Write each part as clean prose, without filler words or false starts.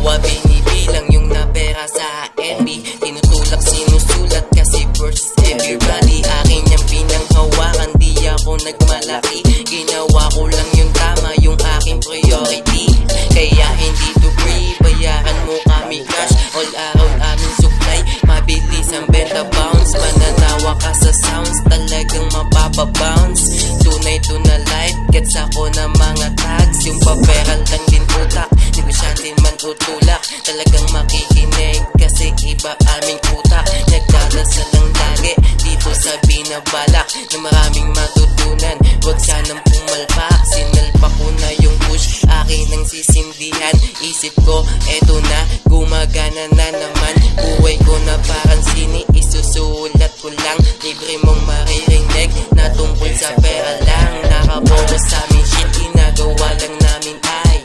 Kuha binibilang yung napera sa NB. Tinutulak sinusulat kasi versus everybody. Akin yung pinanghawakan, di ako nagmalaki. Ginawa ko lang yung tama, yung aking priority. Kaya hindi to free, bayaran mo kami cash. All araw aming supply, mabilis ang benta bounce. Mananawa ka sa sounds, talagang mapapabounce. Tunay to na life, gets ako ng mga tags. Yung paperal lang din utak, negosyante man utulak. Talagang makikinig kasi iba aming utak. Nagdadasal lang lagi dito sa binabalak na maraming matutunan, wag sanang pumalpak. Sinalpa ko na yung push, akin ang sisindihan. Isip ko, eto na, gumagana na naman. Buhay ko na parang sini, isusulat ko lang. Libre mong maririnig na tungkol sa pera lang. Nakapokus sa aming shit, ginagawa lang namin ay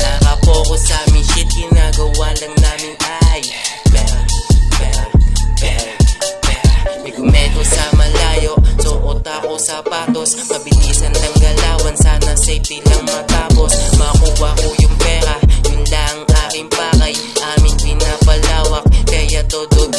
nakapokus sa aming shit, ginagawa lang namin ay may kumeto sa malayo, suot ako sapatos. Mabilisan lang galawan, sana safety lang matapos. Makuha ko yung pera, yun lang aking pakay. Aming pinapalawak, kaya todo